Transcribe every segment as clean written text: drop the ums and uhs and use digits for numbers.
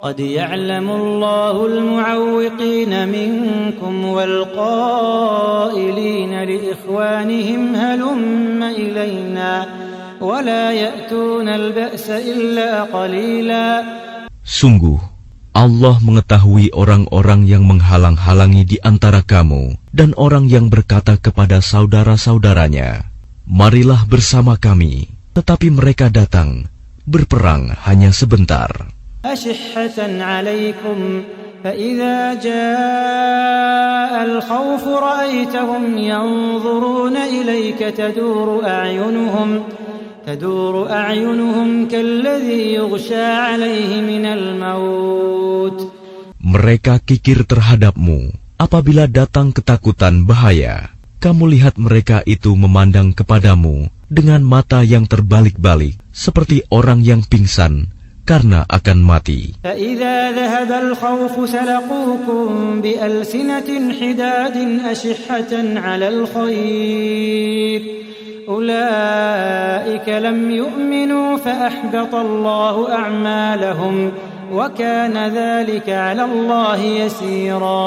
قد يعلم الله المعوقين منكم والقائلين لإخوانهم هلم إلينا ولا يأتون البأس إلا قليلا. Sungguh, Allah mengetahui orang-orang yang menghalang-halangi di antara kamu dan orang yang berkata kepada saudara-saudaranya, marilah bersama kami, tetapi mereka datang, berperang hanya sebentar. أشحة عليكم فإذا جاء الخوف رأيتهم ينظرون إليك تدور أعينهم كالذي يغشى عليه من الموت. Mereka kikir terhadapmu apabila datang ketakutan bahaya. Kamu lihat mereka itu memandang kepadamu dengan mata yang terbalik-balik seperti orang yang pingsan karena akan mati. فإذا ذهب الخوف سلقوكم بألسنة حداد أشحة على الخير أولئك لم يؤمنوا فأحبط الله أعمالهم وكان ذلك على الله يسيرا.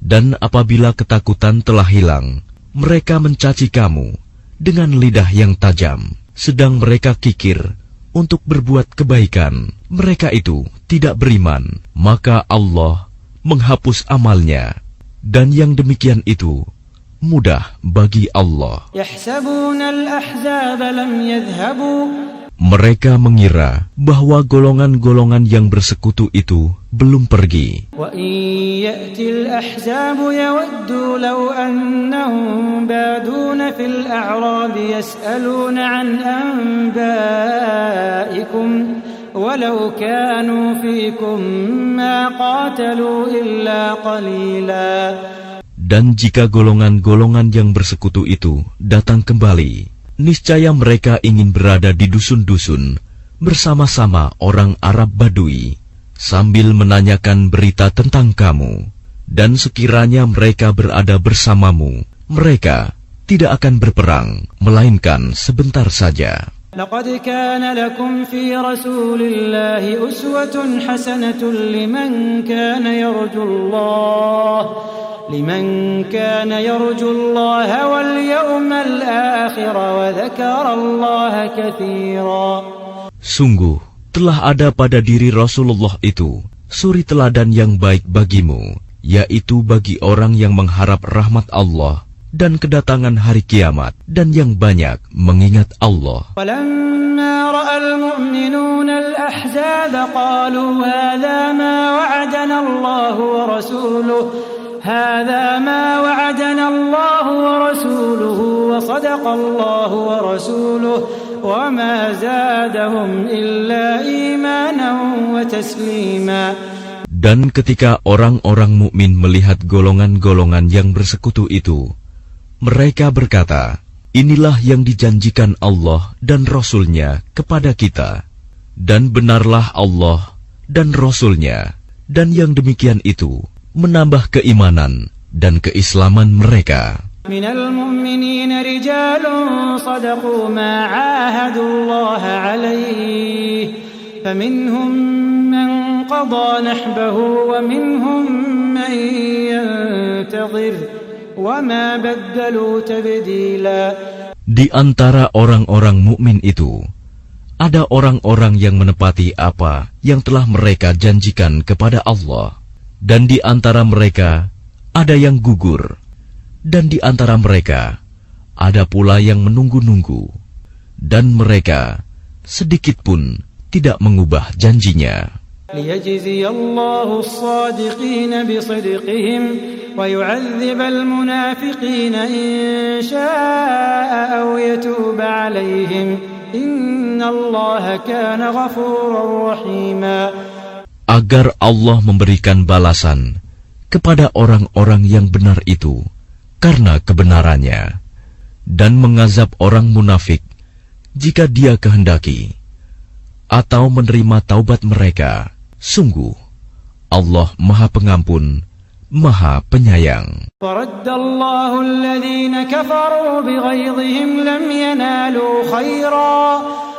Dan apabila ketakutan telah hilang, mereka mencaci kamu dengan lidah yang tajam, sedang mereka kikir untuk berbuat kebaikan. Mereka itu tidak beriman, maka Allah menghapus amalnya, dan yang demikian itu mudah bagi Allah. Mereka mengira bahwa golongan-golongan yang bersekutu itu belum pergi. Dan jika golongan-golongan yang bersekutu itu datang kembali, niscaya mereka ingin berada di dusun-dusun bersama-sama orang Arab Badui, sambil menanyakan berita tentang kamu. Dan sekiranya mereka berada bersamamu, mereka tidak akan berperang, melainkan sebentar saja. لقد كان لكم في رسول الله أسوة حسنة لمن كان يرجو الله واليوم الآخر وذكر الله كثيرا. Sungguh, telah ada pada diri Rasulullah itu suri teladan yang baik bagimu, yaitu bagi orang yang mengharap rahmat Allah dan kedatangan hari kiamat, dan yang banyak mengingat Allah. وَلَمَّا رَأَى الْمُؤْمِنُونَ الْأَحْزَابَ قَالُوا هَذَا مَا وَعَدَنَا اللَّهُ وَرَسُولُهُ وَصَدَقَ اللَّهُ وَرَسُولُهُ وَمَا زَادَهُمْ إِلَّا إِيمَانًا وَتَسْلِيمًا. Dan ketika orang-orang mukmin melihat golongan-golongan yang bersekutu itu, mereka berkata, inilah yang dijanjikan Allah dan Rasul-Nya kepada kita. Dan benarlah Allah dan Rasul-Nya, dan yang demikian itu menambah keimanan dan keislaman mereka. Minal mu'minina rijalun sadaqu ma 'ahadullah 'alaihi faminhum man qada nahbahu wa minhum man yantazir wa ma baddalu tabdila. Di antara orang-orang mukmin itu ada orang-orang yang menepati apa yang telah mereka janjikan kepada Allah, dan di antara mereka ada yang gugur, dan di antara mereka ada pula yang menunggu-nunggu, dan mereka sedikit pun tidak mengubah janjinya. ليجزي الله الصادقين بصدقهم ويعذب المنافقين إن شاء أو يتوب عليهم إن الله كان غفورا رحيما. Agar Allah memberikan balasan kepada orang-orang yang benar itu karena kebenarannya, dan mengazab orang munafik jika Dia kehendaki, atau menerima taubat mereka. Sungguh, Allah Maha Pengampun, Maha Penyayang. فَرَدَّ اللَّهُ الَّذِينَ كَفَرُوا بِغَيْظِهِمْ لَمْ يَنَالُوا خَيْرًا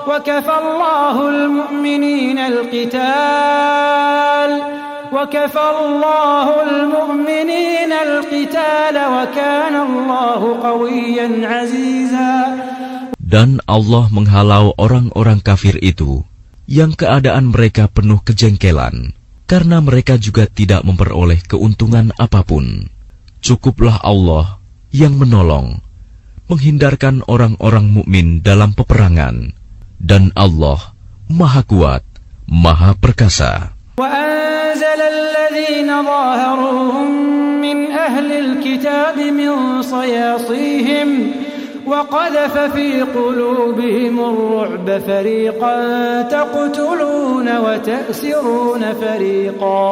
وكفى الله المؤمنين القتال وكان الله قويا عزيزا. Dan Allah menghalau orang-orang kafir itu yang keadaan mereka penuh kejengkelan, karena mereka juga tidak memperoleh keuntungan apapun. Cukuplah Allah yang menolong, menghindarkan orang-orang mukmin dalam peperangan, dan Allah Maha Kuat, Maha Perkasa. وأنزل الذين ظاهروهم من أهل الكتاب من صياصيهم وقذف في قلوبهم الرعب فريقا تقتلون وتأسرون فريقا.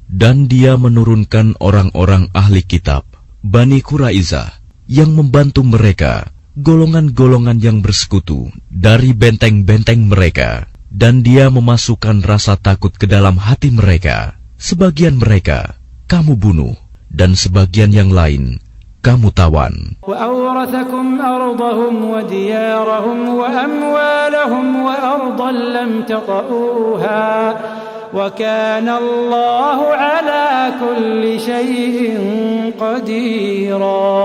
Dan Dia menurunkan orang-orang ahli kitab, Bani Quraizah, yang membantu mereka, golongan-golongan yang bersekutu dari benteng-benteng mereka. Dan Dia memasukkan rasa takut ke dalam hati mereka. Sebagian mereka kamu bunuh, dan sebagian yang lain kamu tawan. وَأَوْرَثَكُمْ أَرْضَهُمْ وَدِيَارَهُمْ وَأَمْوَالَهُمْ وَأَرْضًا لَمْ تَطَئُوهَا وَكَانَ اللَّهُ عَلَى كُلِّ شَيْءٍ قَدِيرًا.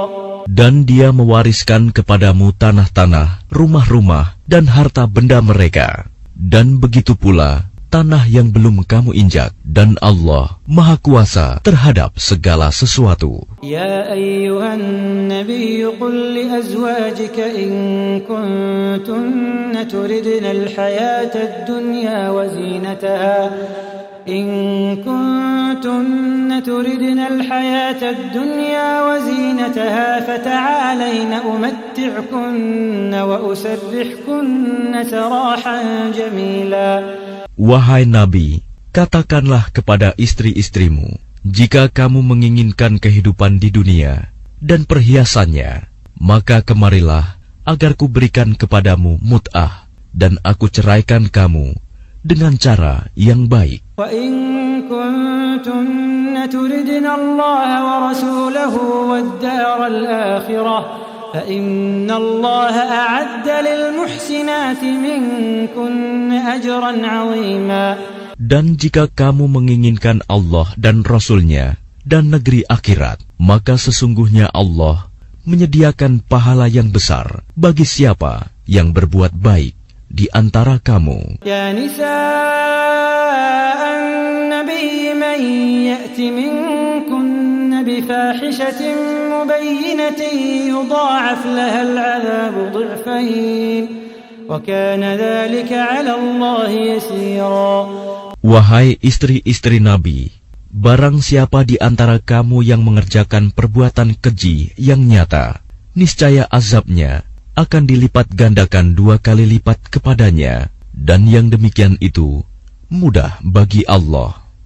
Dan Dia mewariskan kepadamu tanah-tanah, rumah-rumah, dan harta benda mereka. Dan begitu pula tanah yang belum kamu injak, dan Allah Maha Kuasa terhadap segala sesuatu. Ya ayyuhan nabiy qul li azwajika in kuntunna turidna al-hayata ad-dunya wa zinataha إن كنتن تردن الحياة الدنيا وزينتها فتعالين أمتعكن وأسرحكن سراحا جميلا. Wahai Nabi, katakanlah kepada istri-istrimu, jika kamu menginginkan kehidupan di dunia dan perhiasannya, maka kemarilah agar kuberikan kepadamu mut'ah, dan aku ceraikan kamu dengan cara yang baik. وَإِن كُنتُنَّ تُرِدْنَ اللَّهَ وَرَسُولَهُ وَالدَّارَ الْآخِرَةَ فَإِنَّ اللَّهَ أَعَدَّ لِلْمُحْسِنَاتِ مِنكُنَّ أَجْرًا عَظِيمًا. Dan jika kamu menginginkan Allah dan Rasul-Nya dan negeri akhirat, maka sesungguhnya Allah menyediakan pahala yang besar bagi siapa yang berbuat baik di antara kamu. Ya nisa'an nabiy man ya'ti minkunna bifahishatin mubayyinatin yudha'af laha al'adhabu dhi'fayn wa kana dhalika 'ala Allah yasira. Wahai istri-istri Nabi, barang siapa di antara kamu yang mengerjakan perbuatan keji yang nyata, niscaya azabnya akan dilipat gandakan 2 kali lipat kepadanya, dan yang demikian itu mudah bagi Allah.